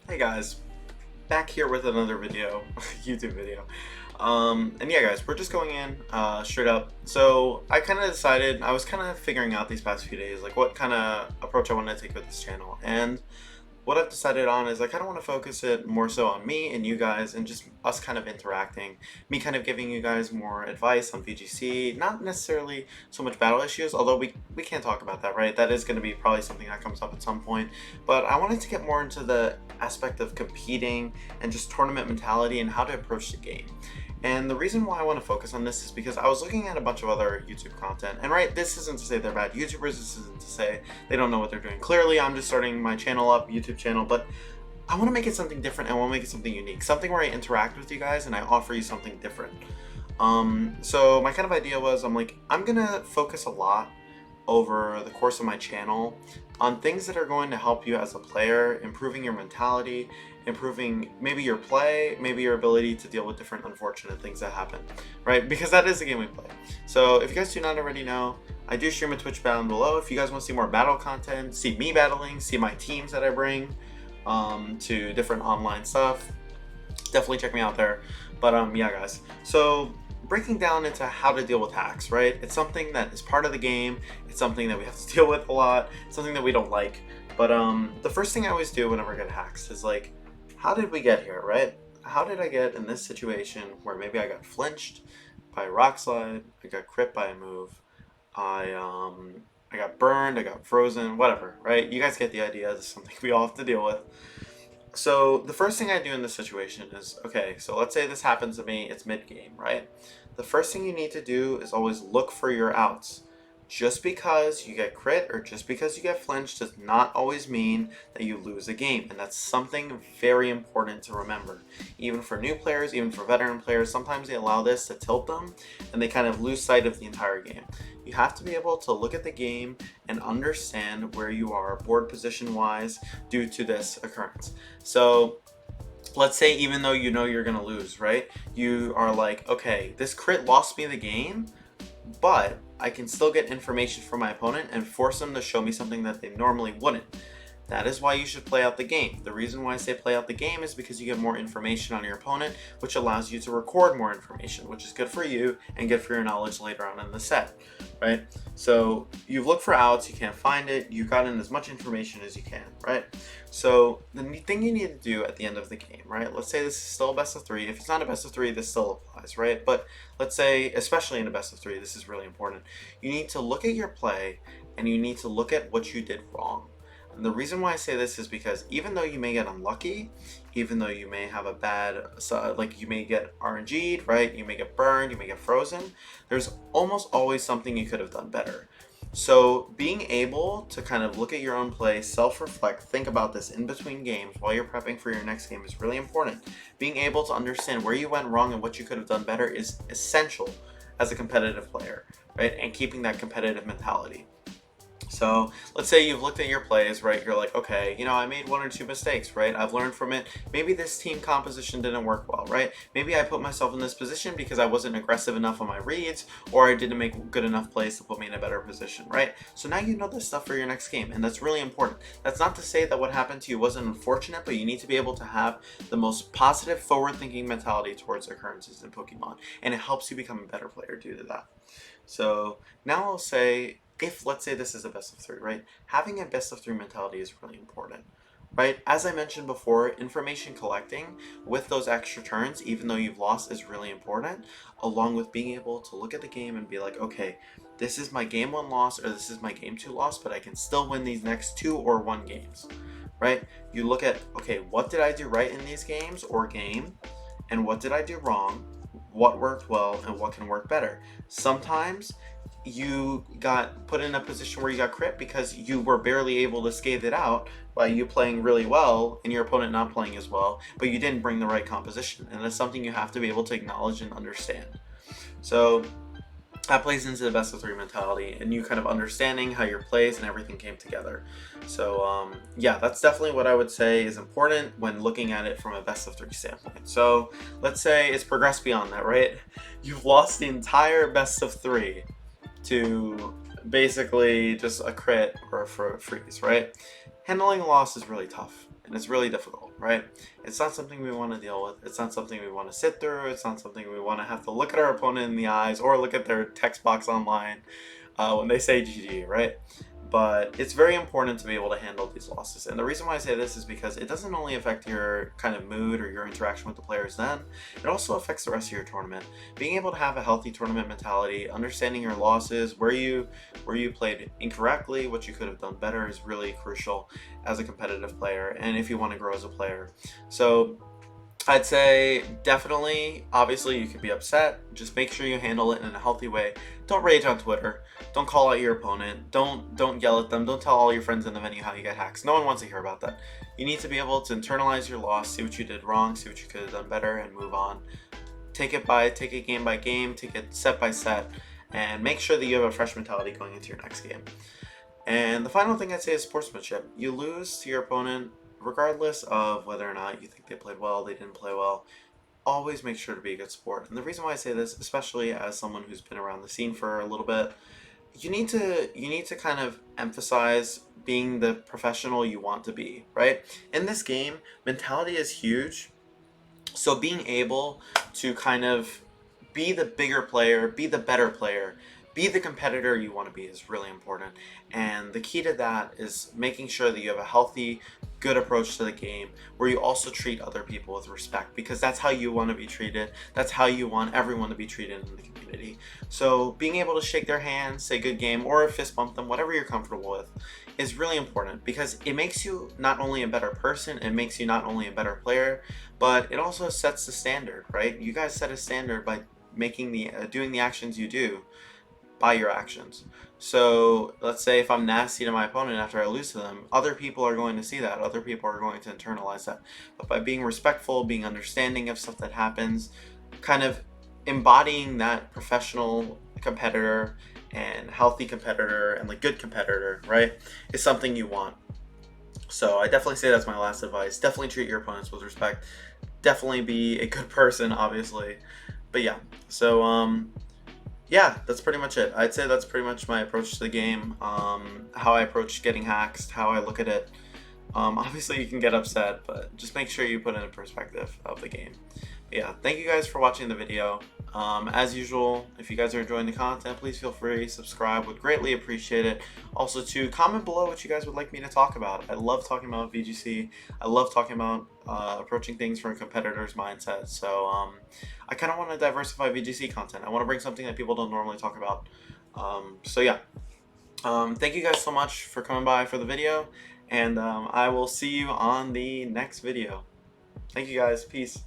Hey guys, back here with another video, YouTube video. And yeah guys, we're just going in straight up. So I kind of decided, I was kind of figuring out these past few days, like what kind of approach I want to take with this channel. And what I've decided on is I kind of want to focus it more so on me and you guys and just us kind of interacting. Me kind of giving you guys more advice on VGC, not necessarily so much battle issues, although we can't talk about that, right? That is going to be probably something that comes up at some point. But I wanted to get more into the aspect of competing and just tournament mentality and how to approach the game. And the reason why I want to focus on this is because I was looking at a bunch of other YouTube content, and right, this isn't to say they're bad YouTubers, this isn't to say they don't know what they're doing. Clearly, I'm just starting my channel up, YouTube channel, but I want to make it something different. I want to make it something unique, something where I interact with you guys and I offer you something different. So my kind of idea was, I'm gonna focus a lot over the course of my channel on things that are going to help you as a player, improving your mentality, improving maybe your play, maybe your ability to deal with different unfortunate things that happen, right? Because that is the game we play. So if you guys do not already know, I do stream a Twitch down below. If you guys want to see more battle content, see me battling, see my teams that I bring to different online stuff, definitely check me out there. But yeah guys, so breaking down into how to deal with hacks, right? It's something that is part of the game. It's something that we have to deal with a lot. It's something that we don't like. But the first thing I always do whenever I get hacks is like, how did we get here, right? How did I get in this situation where maybe I got flinched by a rock slide, I got crit by a move, I got burned, I got frozen, whatever, right? You guys get the idea. This is something we all have to deal with. So the first thing I do in this situation is, okay, so let's say this happens to me, it's mid-game, right? The first thing you need to do is always look for your outs. Just because you get crit or just because you get flinched does not always mean that you lose a game. And that's something very important to remember. Even for new players, even for veteran players, sometimes they allow this to tilt them and they kind of lose sight of the entire game. You have to be able to look at the game and understand where you are board position wise due to this occurrence. So let's say even though you know you're going to lose, right? You are like, okay, this crit lost me the game, but I can still get information from my opponent and force them to show me something that they normally wouldn't. That is why you should play out the game. The reason why I say play out the game is because you get more information on your opponent, which allows you to record more information, which is good for you and good for your knowledge later on in the set, right? So you look for outs, you can't find it, you got in as much information as you can, right? So the thing you need to do at the end of the game, right? Let's say this is still a best of 3. If it's not a best of 3, this still applies, right? But let's say, especially in a best of 3, this is really important. You need to look at your play and you need to look at what you did wrong. And the reason why I say this is because even though you may get unlucky, even though you may have a bad, like you may get RNG'd, right? You may get burned, you may get frozen. There's almost always something you could have done better. So being able to kind of look at your own play, self-reflect, think about this in between games while you're prepping for your next game is really important. Being able to understand where you went wrong and what you could have done better is essential as a competitive player, right? And keeping that competitive mentality. So let's say you've looked at your plays, right? You're like, okay, you know, I made 1 or 2 mistakes, right? I've learned from it. Maybe this team composition didn't work well, right? Maybe I put myself in this position because I wasn't aggressive enough on my reads, or I didn't make good enough plays to put me in a better position, right? So now you know this stuff for your next game, and that's really important. That's not to say that what happened to you wasn't unfortunate, but you need to be able to have the most positive, forward-thinking mentality towards occurrences in Pokemon, and it helps you become a better player due to that. So now I'll say, if let's say this is a best of 3, right? Having a best of 3 mentality is really important, right? As I mentioned before, information collecting with those extra turns, even though you've lost, is really important, along with being able to look at the game and be like, okay, this is my game 1 loss or this is my game 2 loss, but I can still win these next 2 or 1 games, right? You look at, okay, what did I do right in these games or game, and what did I do wrong? What worked well and what can work better? Sometimes you got put in a position where you got crit because you were barely able to scathe it out by you playing really well and your opponent not playing as well, but you didn't bring the right composition, and that's something you have to be able to acknowledge and understand. So that plays into the best of 3 mentality and you kind of understanding how your plays and everything came together. So yeah, that's definitely what I would say is important when looking at it from a best of 3 standpoint. So let's say it's progressed beyond that, right? You've lost the entire best of 3 to basically just a crit or a freeze, right? Handling a loss is really tough. and it's really difficult, right? It's not something we want to deal with. It's not something we want to sit through. It's not something we want to have to look at our opponent in the eyes or look at their text box online when they say GG, right? But it's very important to be able to handle these losses. And the reason why I say this is because it doesn't only affect your kind of mood or your interaction with the players then, it also affects the rest of your tournament. Being able to have a healthy tournament mentality, understanding your losses, where you played incorrectly, what you could have done better is really crucial as a competitive player and if you want to grow as a player. So I'd say definitely, obviously you could be upset, just make sure you handle it in a healthy way. Don't rage on Twitter, don't call out your opponent, don't yell at them, don't tell all your friends in the venue how you get hacks. No one wants to hear about that. You need to be able to internalize your loss, see what you did wrong, see what you could have done better, and move on. Take it game by game, take it set by set, and make sure that you have a fresh mentality going into your next game. And the final thing I'd say is sportsmanship. You lose to your opponent regardless of whether or not you think they played well, they didn't play well. Always make sure to be a good sport. And the reason why I say this, especially as someone who's been around the scene for a little bit, you need to kind of emphasize being the professional you want to be, right? In this game, mentality is huge. So being able to kind of be the bigger player, be the better player, be the competitor you want to be is really important. And the key to that is making sure that you have a healthy, good approach to the game where you also treat other people with respect, because that's how you want to be treated. That's how you want everyone to be treated in the community. So being able to shake their hands, say good game, or fist bump them, whatever you're comfortable with, is really important because it makes you not only a better person, it makes you not only a better player, but it also sets the standard, right? You guys set a standard by making doing the actions you do by your actions. So let's say if I'm nasty to my opponent after I lose to them, other people are going to see that. Other people are going to internalize that. But by being respectful, being understanding of stuff that happens, kind of embodying that professional competitor and healthy competitor and like good competitor, right, is something you want. So I definitely say that's my last advice. Definitely treat your opponents with respect. Definitely be a good person, obviously. But yeah, so yeah, that's pretty much it. I'd say that's pretty much my approach to the game, how I approach getting hacks, how I look at it. Obviously you can get upset, but just make sure you put in a perspective of the game. But yeah, thank you guys for watching the video. As usual, if you guys are enjoying the content, please feel free, subscribe, would greatly appreciate it. Also to comment below what you guys would like me to talk about. I love talking about VGC. I love talking about approaching things from a competitor's mindset. So I kind of want to diversify VGC content. I want to bring something that people don't normally talk about. So yeah, thank you guys so much for coming by for the video, and I will see you on the next video. Thank you guys. Peace.